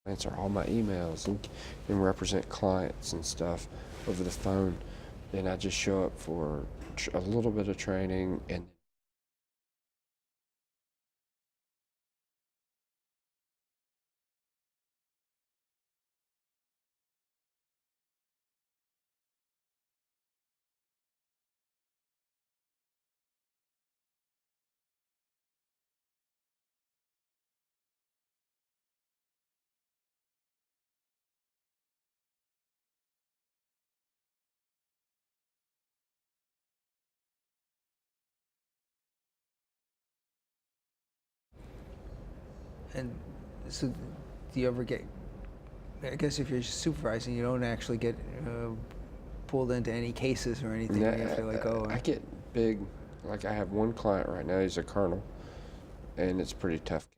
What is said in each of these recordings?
answer all my emails and represent clients and stuff over the phone. And I just show up for a little bit of training And so, do you ever get, I guess if you're supervising, you don't actually get pulled into any cases or anything. You have to like go. I get big, like I have one client right now, he's a colonel, and it's pretty tough.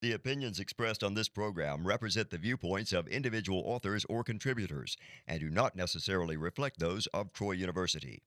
The opinions expressed on this program represent the viewpoints of individual authors or contributors and do not necessarily reflect those of Troy University.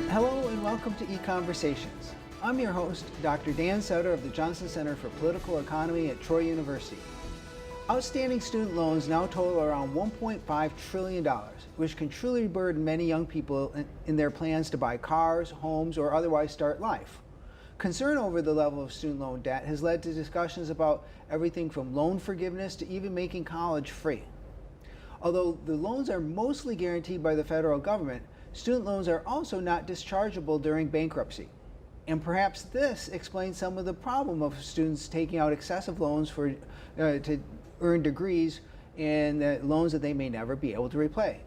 Hello and welcome to EconVersations. I'm your host, Dr. Dan Sutter of the Johnson Center for Political Economy at Troy University. Outstanding student loans now total around $1.5 trillion, which can truly burden many young people in their plans to buy cars, homes, or otherwise start life. Concern over the level of student loan debt has led to discussions about everything from loan forgiveness to even making college free. Although the loans are mostly guaranteed by the federal government, student loans are also not dischargeable during bankruptcy. And perhaps this explains some of the problem of students taking out excessive loans to earn degrees and loans that they may never be able to repay.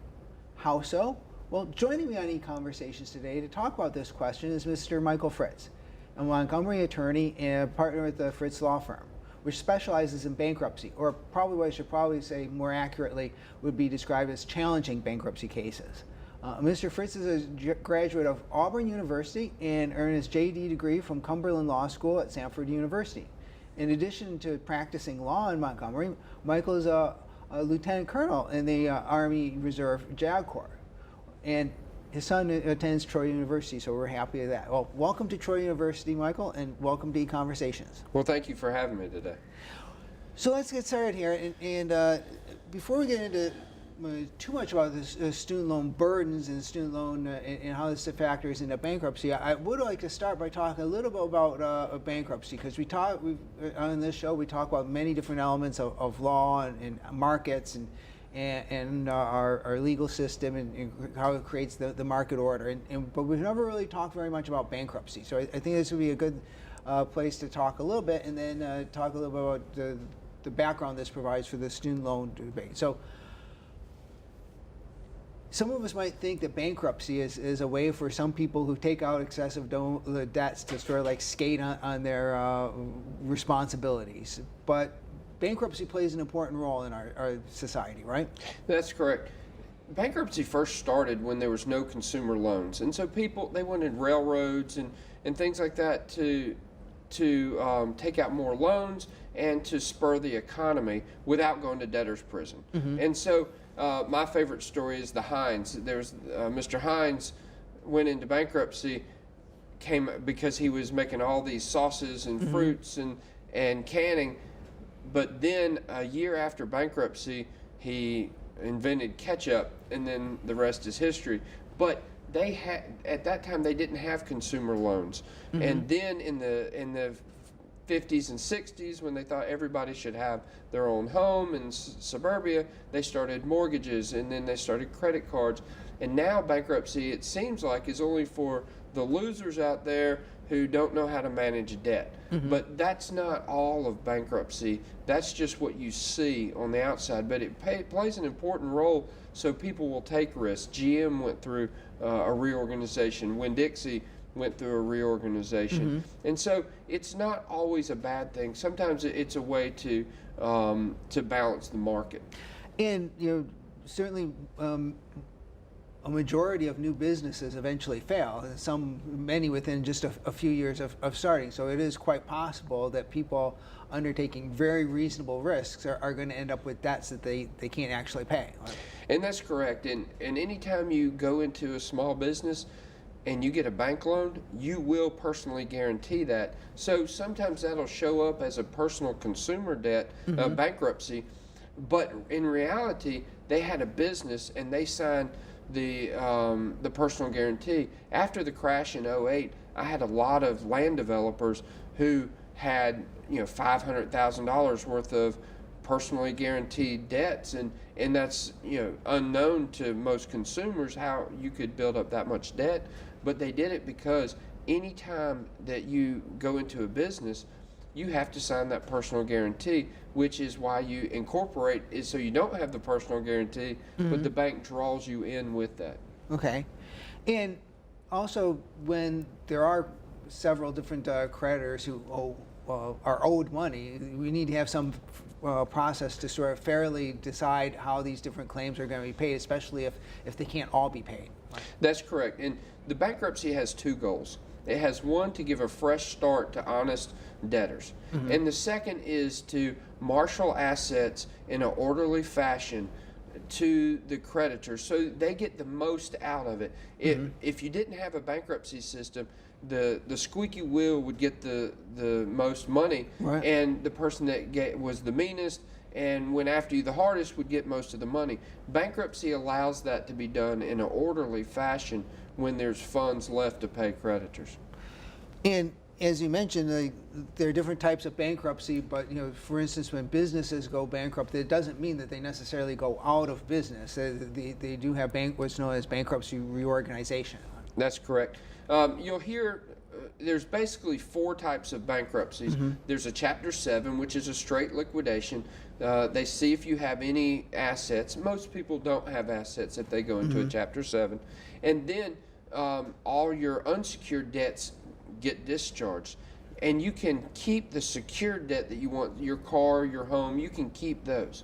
How so? Well, joining me on EconVersations today to talk about this question is Mr. Michael Fritz, a Montgomery attorney and a partner at the Fritz law firm, which specializes in bankruptcy, or probably what I should probably say more accurately would be described as challenging bankruptcy cases. Mr. Fritz is a graduate of Auburn University and earned his JD degree from Cumberland Law School at Samford University. In addition to practicing law in Montgomery, Michael is a lieutenant colonel in the Army Reserve JAG Corps. And his son attends Troy University, so we're happy with that. Well, welcome to Troy University, Michael, and welcome to EconVersations. Well, thank you for having me today. So let's get started here. And before we get into too much about this student loan burdens and student loan and how this factors into bankruptcy, I would like to start by talking a little bit about bankruptcy, because on this show we talk about many different elements of law and markets and our legal system and how it creates the market order. But we've never really talked very much about bankruptcy. So I think this would be a good place to talk a little bit, and then talk a little bit about the background this provides for the student loan debate. So some of us might think that bankruptcy is a way for some people who take out excessive debts to sort of like skate on their responsibilities. But bankruptcy plays an important role in our society, right? That's correct. Bankruptcy first started when there was no consumer loans. And so they wanted railroads and things like that to take out more loans and to spur the economy without going to debtor's prison. Mm-hmm. And so my favorite story is the Heinz. There's Mr. Heinz went into bankruptcy because he was making all these sauces and mm-hmm. fruits and canning. But then a year after bankruptcy, he invented ketchup, and then the rest is history. But at that time they didn't have consumer loans. Mm-hmm. And then in the 50s and 60s, when they thought everybody should have their own home in suburbia, they started mortgages, and then they started credit cards. And now bankruptcy, it seems like, is only for the losers out there who don't know how to manage debt. But that's not all of bankruptcy. That's just what you see on the outside. But it plays an important role, so people will take risks. GM went through a reorganization. Winn-Dixie went through a reorganization. And so it's not always a bad thing. Sometimes it's a way to balance the market. And certainly a majority of new businesses eventually fail. Many within just a few years of starting. So it is quite possible that people undertaking very reasonable risks are going to end up with debts that they can't actually pay. And that's correct. And anytime you go into a small business and you get a bank loan, you will personally guarantee that. So sometimes that'll show up as a personal consumer debt, bankruptcy, but in reality, they had a business and they signed the personal guarantee. After the crash in 2008, I had a lot of land developers who had $500,000 worth of personally guaranteed debts, and that's unknown to most consumers how you could build up that much debt. But they did it because anytime that you go into a business, you have to sign that personal guarantee, which is why you incorporate, is so you don't have the personal guarantee, but the bank draws you in with that. Okay. And also, when there are several different creditors who are owed money, we need to have some process to sort of fairly decide how these different claims are going to be paid, especially if they can't all be paid. That's correct. And the bankruptcy has two goals. It has one, to give a fresh start to honest debtors. And the second is to marshal assets in an orderly fashion to the creditors so they get the most out of it. If you didn't have a bankruptcy system, the squeaky wheel would get the most money, right, and the person that was the meanest and went after you the hardest would get most of the money. Bankruptcy allows that to be done in an orderly fashion when there's funds left to pay creditors. And as you mentioned, there are different types of bankruptcy, but for instance, when businesses go bankrupt, it doesn't mean that they necessarily go out of business. They do have what's known as bankruptcy reorganization. That's correct. You'll hear there's basically four types of bankruptcies. There's a Chapter 7, which is a straight liquidation. They see if you have any assets. Most people don't have assets if they go into a Chapter 7. And then all your unsecured debts get discharged. And you can keep the secured debt that you want, your car, your home, you can keep those.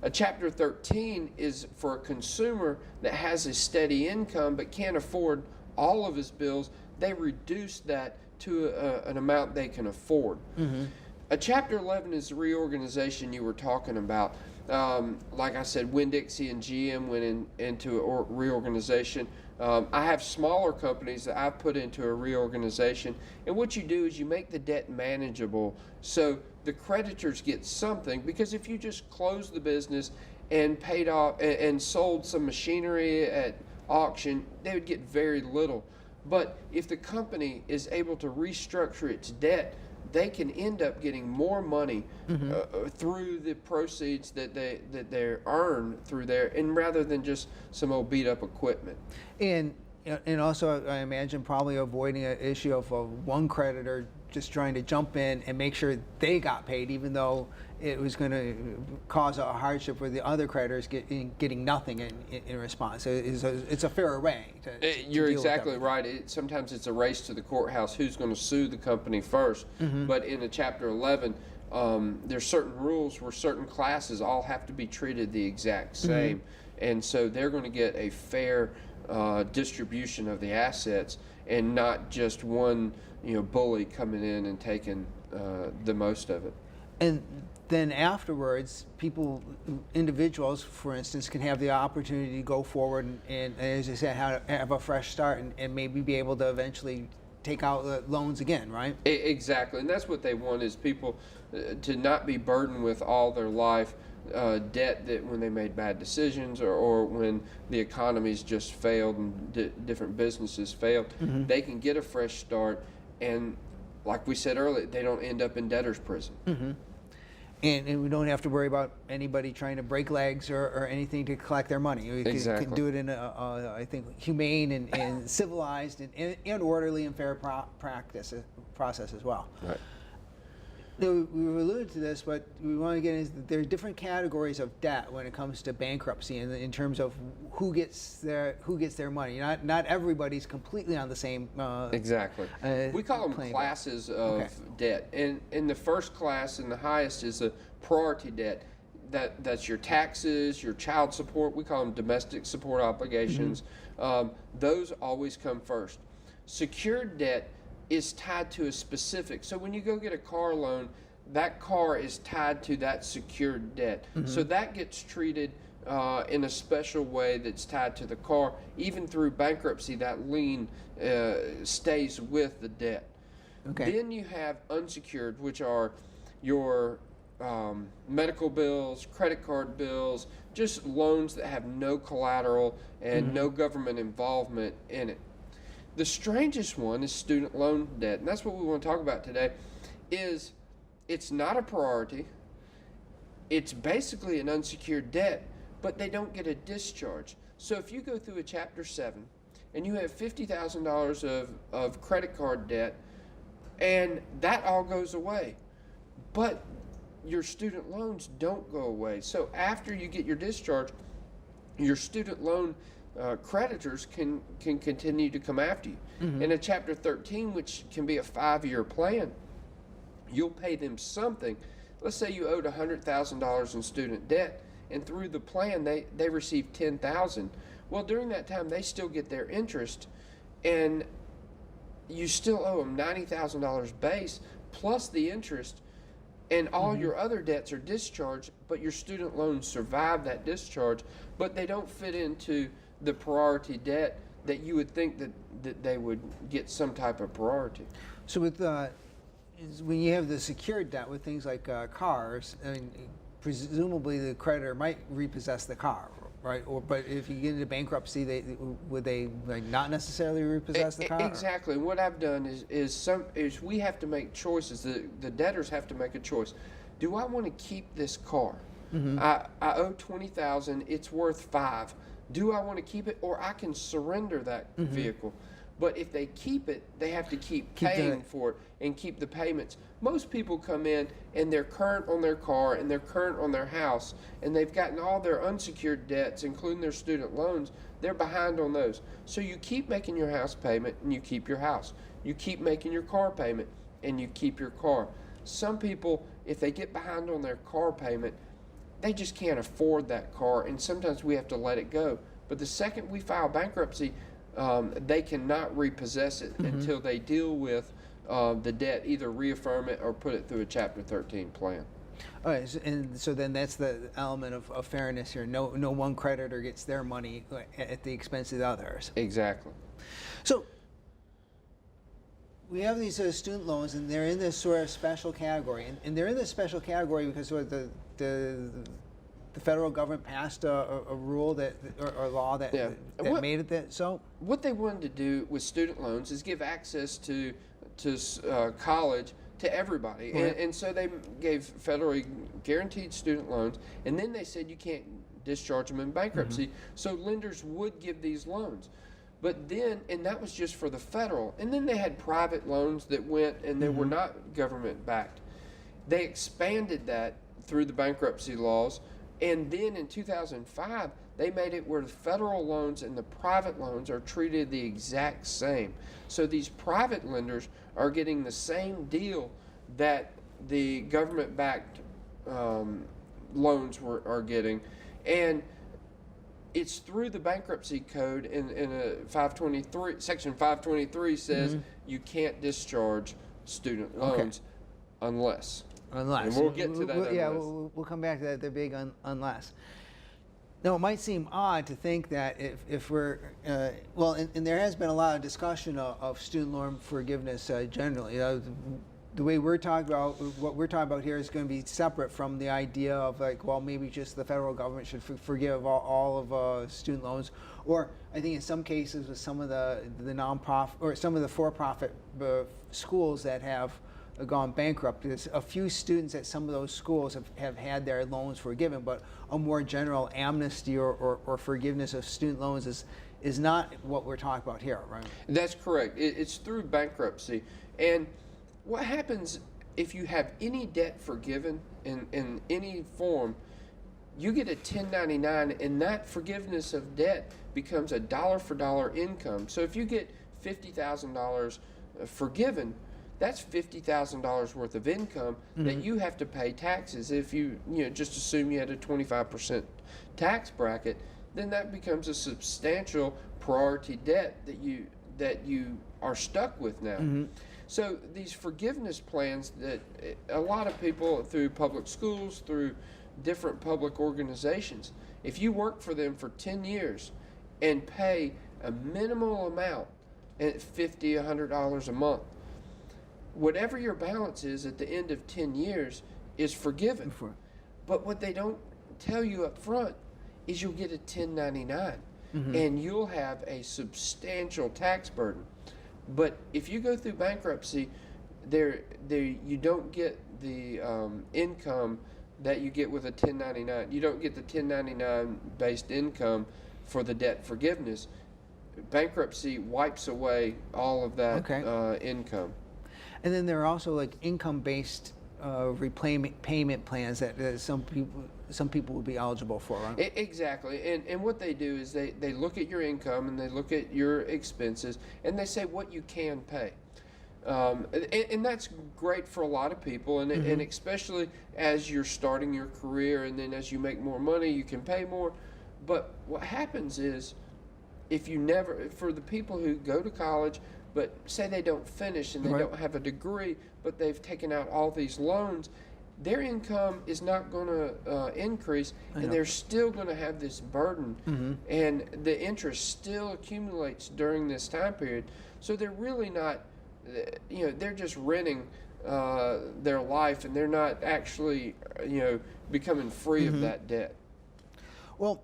A Chapter 13 is for a consumer that has a steady income but can't afford all of his bills. They reduce that to an amount they can afford. A Chapter 11 is the reorganization you were talking about. Like I said, Winn-Dixie and GM went into a reorganization. I have smaller companies that I've put into a reorganization, and what you do is you make the debt manageable so the creditors get something, because if you just closed the business and paid off and sold some machinery at auction, they would get very little. But if the company is able to restructure its debt, they can end up getting more money through the proceeds that they earn through there, and rather than just some old beat up equipment. And also, I imagine probably avoiding an issue of one creditor just trying to jump in and make sure they got paid, even though it was going to cause a hardship where the other creditors getting nothing in response. So it's a fairer way to You're deal with exactly right. Sometimes it's a race to the courthouse who's going to sue the company first. But in a Chapter 11, there's certain rules where certain classes all have to be treated the exact same. And so they're going to get a fair distribution of the assets, and not just one bully coming in and taking the most of it. And then afterwards, individuals, for instance, can have the opportunity to go forward and as I said, have a fresh start and maybe be able to eventually take out loans again, right? Exactly, and that's what they want, is people to not be burdened with all their life debt that when they made bad decisions or when the economy's just failed and different businesses failed. They can get a fresh start, and like we said earlier, they don't end up in debtor's prison. And we don't have to worry about anybody trying to break legs or anything to collect their money. We can do it in a I think, humane and civilized and orderly and fair process as well. Right. We alluded to this, but we want to get into there are different categories of debt when it comes to bankruptcy, in terms of who gets their money. Not everybody's completely on the same. Exactly. We call them classes of debt, and in the first class and the highest is a priority debt. That's your taxes, your child support. We call them domestic support obligations. Those always come first. Secured debt is tied to a specific. So when you go get a car loan, that car is tied to that secured debt. So that gets treated in a special way that's tied to the car. Even through bankruptcy, that lien stays with the debt. Okay. Then you have unsecured, which are your medical bills, credit card bills, just loans that have no collateral and no government involvement in it. The strangest one is student loan debt, and that's what we want to talk about today. It's not a priority. It's basically an unsecured debt, but they don't get a discharge. So if you go through a Chapter 7 and you have $50,000 of credit card debt, and that all goes away, but your student loans don't go away. So after you get your discharge, your student loan creditors can continue to come after you. In a Chapter 13, which can be a 5-year plan, you'll pay them something. Let's say you owed $100,000 in student debt, and through the plan they receive $10,000. Well, during that time they still get their interest, and you still owe them $90,000 base plus the interest, and all your other debts are discharged, but your student loans survive that discharge, but they don't fit into the priority debt that you would think that they would get some type of priority. So with when you have the secured debt with things like cars, I mean, presumably the creditor might repossess the car, right? But if you get into bankruptcy, would they like not necessarily repossess the car? Exactly. What I've done is we have to make choices. The debtors have to make a choice. Do I want to keep this car? I owe $20,000. It's worth $5,000. Do I want to keep it, or I can surrender that vehicle? But if they keep it, they have to keep paying for it and keep the payments. Most people come in and they're current on their car and they're current on their house, and they've gotten all their unsecured debts, including their student loans. They're behind on those. So you keep making your house payment and you keep your house. You keep making your car payment and you keep your car. Some people, if they get behind on their car payment, they just can't afford that car, and sometimes we have to let it go. But the second we file bankruptcy, they cannot repossess it until they deal with the debt, either reaffirm it or put it through a Chapter 13 plan. All right, so then that's the element of fairness here. No one creditor gets their money at the expense of the others. Exactly. So we have these student loans, and they're in this sort of special category, and they're in this special category because sort of the federal government passed a rule or law that made it that so. What they wanted to do with student loans is give access to college to everybody, and so they gave federally guaranteed student loans, and then they said you can't discharge them in bankruptcy, so lenders would give these loans. But then, and that was just for the federal, and then they had private loans that went and they were not government backed. They expanded that through the bankruptcy laws, and then in 2005 they made it where the federal loans and the private loans are treated the exact same. So these private lenders are getting the same deal that the government backed loans are getting, and it's through the bankruptcy code in a 523, section 523 says you can't discharge student loans unless. And we'll get to that. We'll come back to that. The big unless. Now, it might seem odd to think that if we're and there has been a lot of discussion of student loan forgiveness generally. The way we're talking about what we're talking about here is going to be separate from the idea of maybe just the federal government should forgive all of student loans, or I think in some cases with some of the nonprofit or some of the for-profit schools that have gone bankrupt. There's a few students at some of those schools have had their loans forgiven, but a more general amnesty or forgiveness of student loans is not what we're talking about here, right? That's correct. It's through bankruptcy. And what happens if you have any debt forgiven in any form, you get a 1099, and that forgiveness of debt becomes a dollar for dollar income. So if you get $50,000 forgiven, that's $50,000 worth of income that you have to pay taxes. If you just assume you had a 25% tax bracket, then that becomes a substantial priority debt that you are stuck with now. So these forgiveness plans that a lot of people through public schools, through different public organizations, if you work for them for 10 years and pay a minimal amount at $50, $100 a month, whatever your balance is at the end of 10 years is forgiven. But what they don't tell you up front is you'll get a 1099 and you'll have a substantial tax burden. But if you go through bankruptcy, you don't get the income that you get with a 1099. You don't get the 1099 based income for the debt forgiveness. Bankruptcy wipes away all of that income. And then there are also like income-based repayment payment plans that some people would be eligible for, right? Exactly. And what they do is they look at your income and they look at your expenses and they say what you can pay. And that's great for a lot of people, and especially as you're starting your career, and then as you make more money, you can pay more. But what happens is, for the people who go to college, but say they don't finish and they don't have a degree, but they've taken out all these loans, their income is not going to increase, and they're still going to have this burden, and the interest still accumulates during this time period. So they're really not, they're just renting their life, and they're not actually, becoming free of that debt. Well,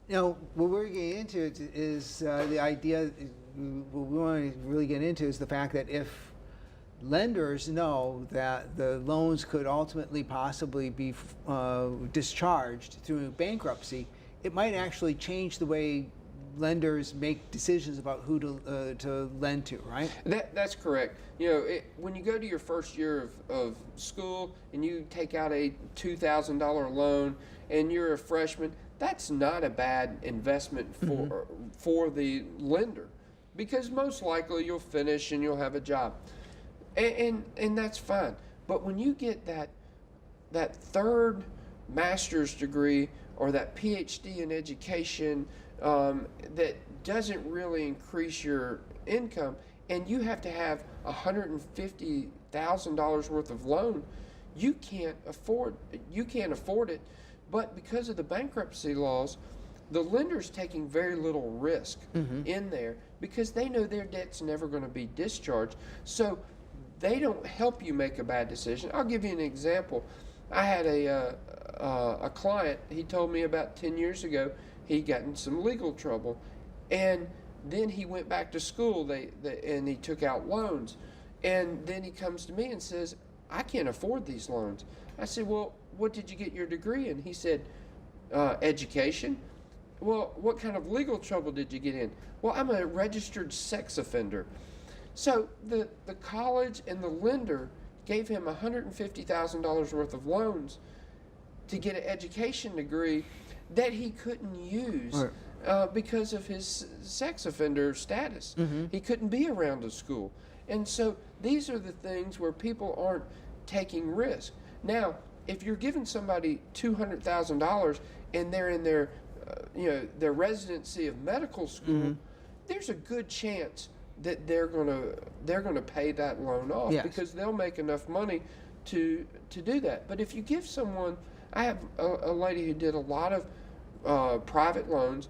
what we're getting into is the idea, what we want to really get into is the fact that if lenders know that the loans could ultimately possibly be discharged through bankruptcy, it might actually change the way lenders make decisions about who to lend to, right? That's correct. When you go to your first year of school and you take out a $2,000 loan and you're a freshman, that's not a bad investment for the lender, because most likely you'll finish and you'll have a job, and that's fine. But when you get that third master's degree or that PhD in education that doesn't really increase your income, and you have to have $150,000 worth of loan, you can't afford it. But because of the bankruptcy laws, the lender's taking very little risk in there, because they know their debt's never going to be discharged. So they don't help you make a bad decision. I'll give you an example. I had a client. He told me about 10 years ago he got in some legal trouble, and then he went back to school. And he took out loans, and then he comes to me and says, "I can't afford these loans." I said, "Well, what did you get your degree in?" He said, "Education." "Well, what kind of legal trouble did you get in?" "Well, I'm a registered sex offender." So the college and the lender gave him $150,000 worth of loans to get an education degree that he couldn't use because of his sex offender status. He couldn't be around a school. And so these are the things where people aren't taking risk. Now, if you're giving somebody $200,000 and they're in their residency of medical school, there's a good chance that they're gonna pay that loan off, because they'll make enough money to do that. But if you give someone, I have a lady who did a lot of private loans,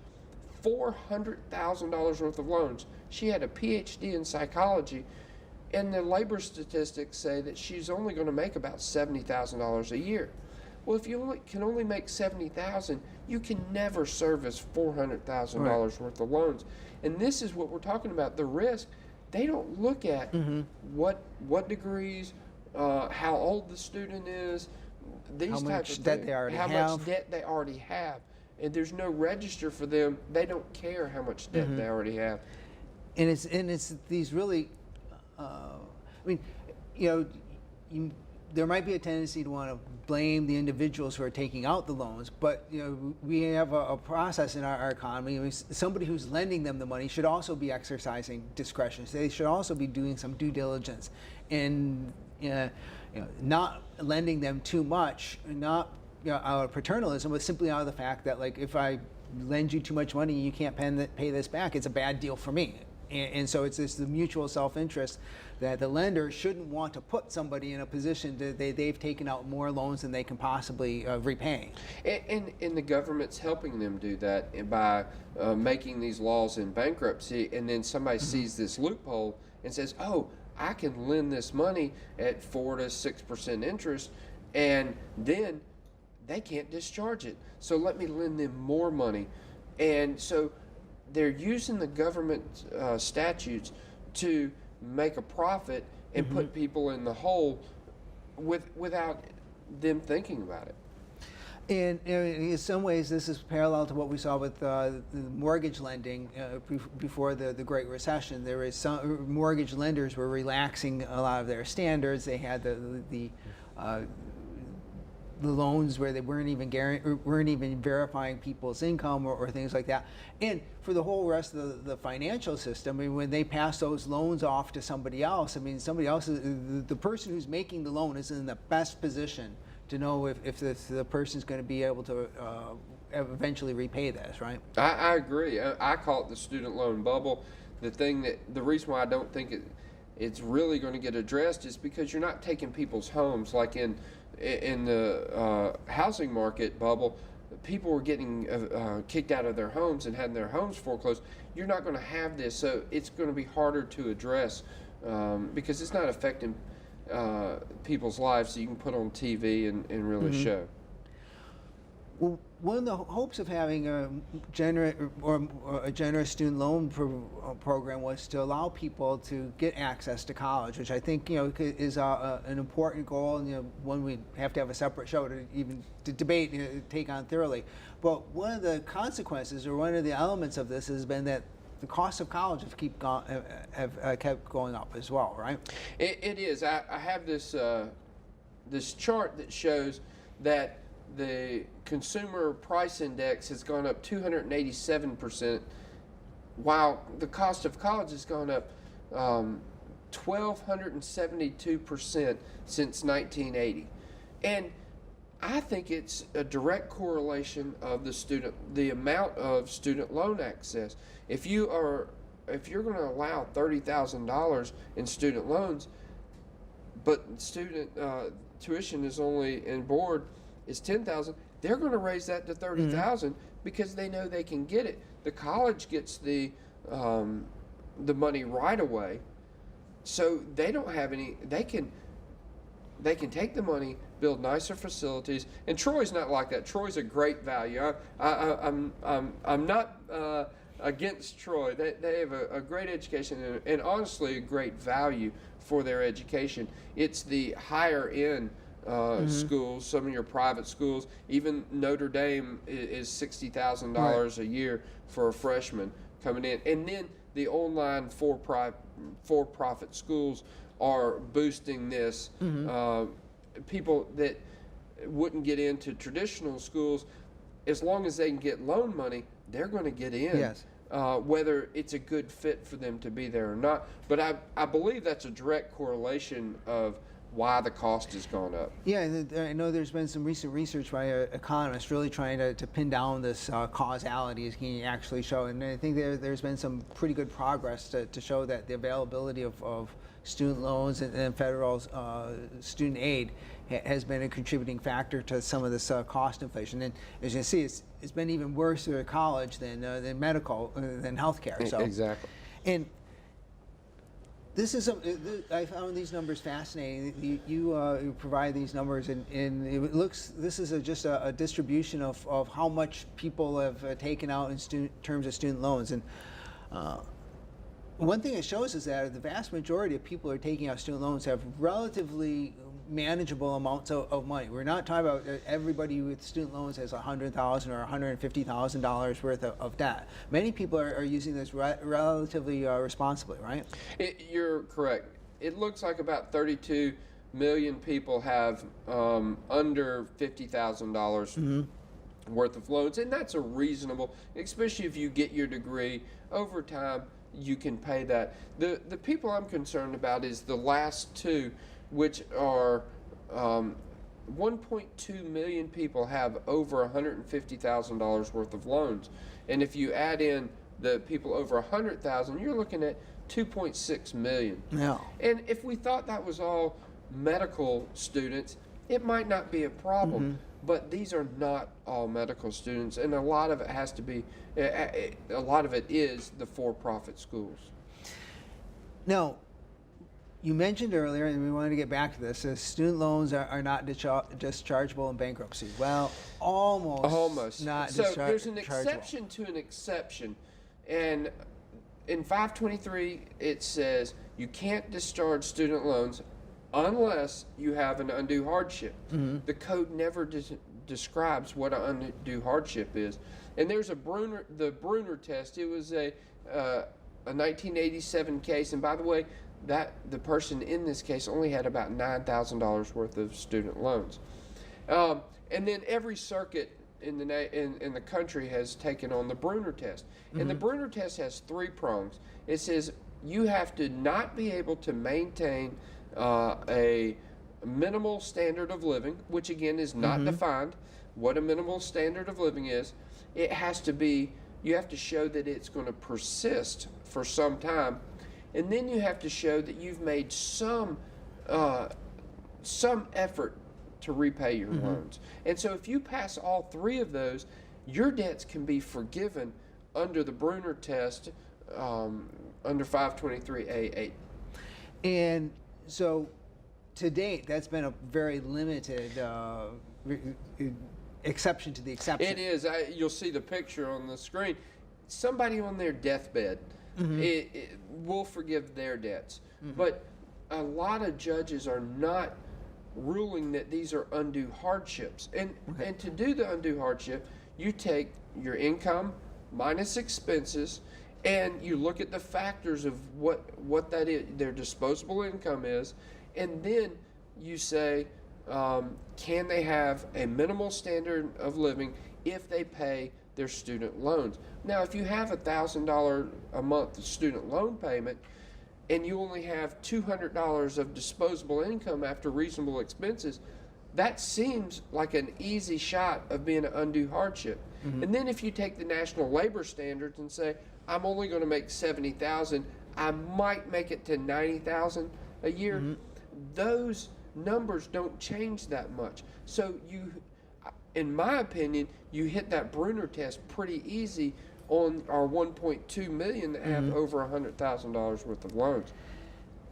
$400,000 worth of loans. She had a PhD in psychology, and the labor statistics say that she's only going to make about $70,000 a year. Well, if you can only make $70,000, you can never service $400,000 worth of loans. And this is what we're talking about, the risk. they don't look at what degrees, how old the student is, these How type much of debt things, they already how have. much debt they already have, and there's no register for them. They don't care how much debt they already have. And it's these really, I mean, you know, there might be a tendency to want to blame the individuals who are taking out the loans, but you know, we have a process in our economy. I mean, somebody who's lending them the money should also be exercising discretion. So they should also be doing some due diligence and not lending them too much, not out of paternalism, but simply out of the fact that, like, if I lend you too much money and you can't pay this back, it's a bad deal for me. And so it's the mutual self-interest that the lender shouldn't want to put somebody in a position that they've taken out more loans than they can possibly repay. And the government's helping them do that by making these laws in bankruptcy, and then somebody sees this loophole and says, oh, I can lend this money at 4 to 6% interest, and then they can't discharge it. So let me lend them more money. And so they're using the government statutes to make a profit and put people in the hole without them thinking about it. And in some ways, this is parallel to what we saw with the mortgage lending before the Great Recession. There was some mortgage lenders were relaxing a lot of their standards. They had the loans where they weren't even verifying people's income or things like that. And for the whole rest of the financial system, I mean, when they pass those loans off to somebody else, I mean, somebody else, the person who's making the loan is in the best position to know if the person's going to be able to eventually repay this, right? I agree. I call it the student loan bubble. The reason why I don't think it's really going to get addressed is because you're not taking people's homes. Like in the housing market bubble, people were getting kicked out of their homes and having their homes foreclosed. You're not going to have this, so it's going to be harder to address because it's not affecting people's lives that you can put on TV and really show. Well, one of the hopes of having a generous student loan program was to allow people to get access to college, which I think is an important goal, and one we have to have a separate show to even debate, take on thoroughly. But one of the consequences, or one of the elements of this, has been that the cost of college have kept going up as well, right? It is. I have this this chart that shows that the consumer price index has gone up 287%, while the cost of college has gone up 1,272% since 1980. And I think it's a direct correlation of the amount of student loan access. If you're going to allow $30,000 in student loans, but student tuition is only and board is $10,000, they're going to raise that to $30,000 because they know they can get it. The college gets the money right away, so they don't have any. They can take the money, build nicer facilities, and Troy's not like that. Troy's a great value. I'm not against Troy. They have a great education and honestly a great value for their education. It's the higher end schools, some of your private schools. Even Notre Dame is $60,000 a year for a freshman coming in, and then the online for-profit schools are boosting this. People that wouldn't get into traditional schools, as long as they can get loan money, they're going to get in. Yes. Whether it's a good fit for them to be there or not. But I believe that's a direct correlation of why the cost has gone up. Yeah, I know there's been some recent research by economists really trying to pin down this causality, as can you actually show. And I think there's been some pretty good progress to show that the availability of student loans and federal student aid has been a contributing factor to some of this cost inflation. And as you can see, it's been even worse at college than medical, than healthcare. So exactly. And this is I found these numbers fascinating. You provide these numbers, and it looks, this is just a distribution of how much people have taken out in terms of student loans. And One thing it shows is that the vast majority of people who are taking out student loans have relatively manageable amounts of money. We're not talking about everybody with student loans has $100,000 or $150,000 worth of debt. Many people are using this relatively responsibly, right? You're correct. It looks like about 32 million people have under $50,000 worth of loans, and that's a reasonable, especially if you get your degree over time. You can pay that. The people I'm concerned about is the last two, which are 1.2 million people have over $150,000 worth of loans, and if you add in the people over 100,000, you're looking at 2.6 million. Yeah. And if we thought that was all medical students, it might not be a problem. But these are not all medical students, and a lot of it has to be, a lot of it is the for-profit schools. Now, you mentioned earlier, and we wanted to get back to this, student loans are not dischargeable in bankruptcy. Well, almost not So dischargeable. there's an exception to an exception, and in 523 it says you can't discharge student loans unless you have an undue hardship. The code never describes what an undue hardship is. And there's the Bruner test. It was a 1987 case, and by the way, that the person in this case only had about $9,000 worth of student loans. And then every circuit in the country has taken on the Bruner test. And the Bruner test has 3 prongs. It says you have to not be able to maintain a minimal standard of living, which again is not defined what a minimal standard of living is. It has to be, you have to show that it's going to persist for some time, and then you have to show that you've made some effort to repay your loans. And so if you pass all 3 of those, your debts can be forgiven under the Bruner test under 523A8. And so, to date, that's been a very limited exception to the exception. It is. You'll see the picture on the screen. Somebody on their deathbed, it will forgive their debts. But a lot of judges are not ruling that these are undue hardships. And to do the undue hardship, you take your income minus expenses, and you look at the factors of what that is, their disposable income is, and then you say, can they have a minimal standard of living if they pay their student loans? Now, if you have $1,000 a month student loan payment, and you only have $200 of disposable income after reasonable expenses, that seems like an easy shot of being an undue hardship. And then if you take the national labor standards and say, I'm only going to make $70,000, I might make it to $90,000 a year, those numbers don't change that much. So you, in my opinion, you hit that Bruner test pretty easy on our 1.2 million that have over $100,000 worth of loans.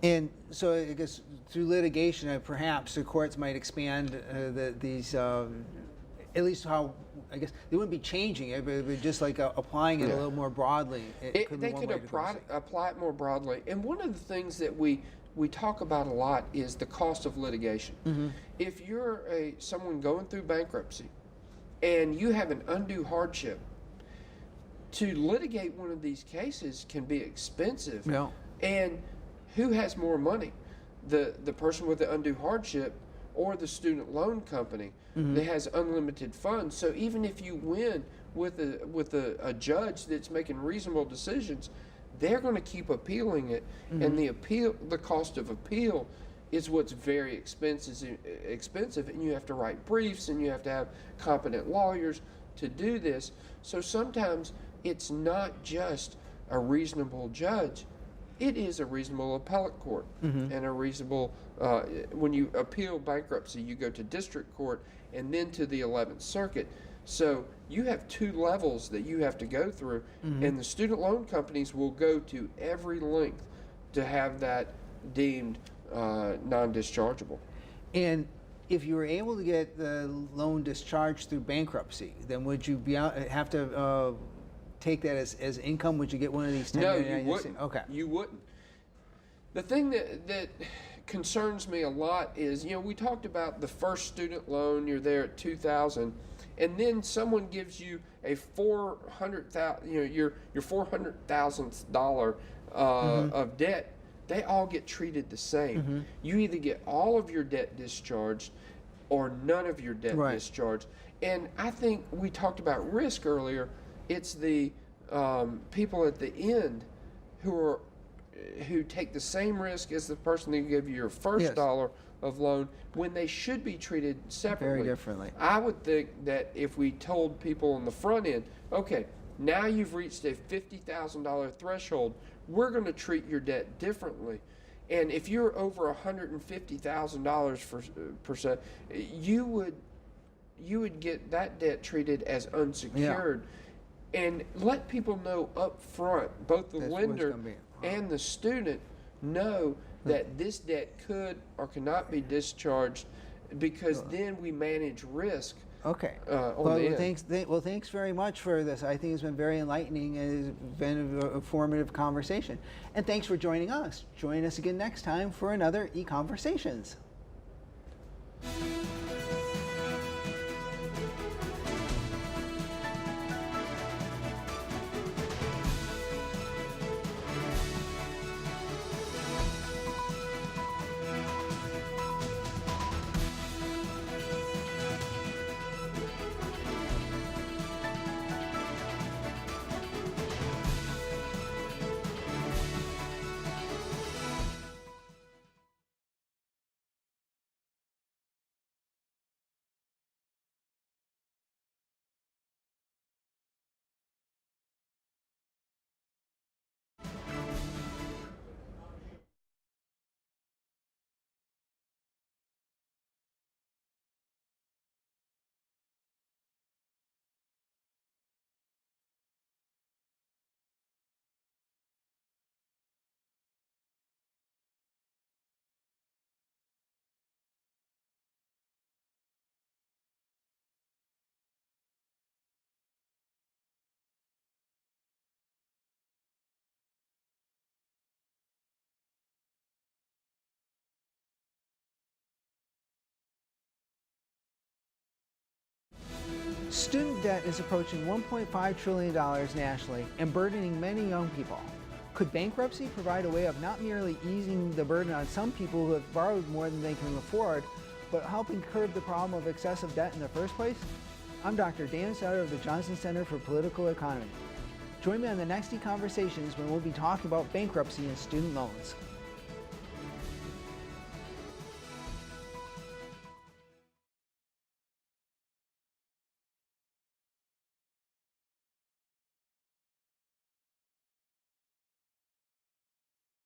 And so I guess through litigation, perhaps the courts might expand these, at least how, I guess they wouldn't be changing it, but it would just like applying it a little more broadly. They could apply it more broadly. And one of the things that we talk about a lot is the cost of litigation. If you're someone going through bankruptcy and you have an undue hardship, to litigate one of these cases can be expensive. Yeah. And who has more money? The person with the undue hardship or the student loan company that has unlimited funds. So even if you win with a judge that's making reasonable decisions, they're going to keep appealing it, and the cost of appeal is what's very expensive, and you have to write briefs, and you have to have competent lawyers to do this. So sometimes it's not just a reasonable judge, it is a reasonable appellate court, and a reasonable, when you appeal bankruptcy, you go to district court and then to the 11th Circuit. So you have 2 levels that you have to go through, and the student loan companies will go to every length to have that deemed non-dischargeable. And if you were able to get the loan discharged through bankruptcy, then would you have to take that as income? Would you get one of these No, 1099? you wouldn't. Okay. You wouldn't. The thing that concerns me a lot is, we talked about the first student loan. You're there at 2,000, and then someone gives you a 400,000. Your $400,000 of debt. They all get treated the same. You either get all of your debt discharged, or none of your debt discharged. And I think we talked about risk earlier. It's the people at the end who take the same risk as the person who gave you your first dollar of loan, when they should be treated separately. Very differently. I would think that if we told people on the front end, okay, now you've reached a $50,000 threshold, we're going to treat your debt differently. And if you're over $150,000 percent, you would get that debt treated as unsecured. And let people know up front, both the lender and the student know that this debt could or cannot be discharged, because then we manage risk. Okay. On the end. Thanks very much for this. I think it's been very enlightening and it's been a formative conversation. And thanks for joining us. Join us again next time for another EconVersations. Student debt is approaching $1.5 trillion nationally and burdening many young people. Could bankruptcy provide a way of not merely easing the burden on some people who have borrowed more than they can afford, but helping curb the problem of excessive debt in the first place? I'm Dr. Dan Sutter of the Johnson Center for Political Economy. Join me on the next EconVersations when we'll be talking about bankruptcy and student loans.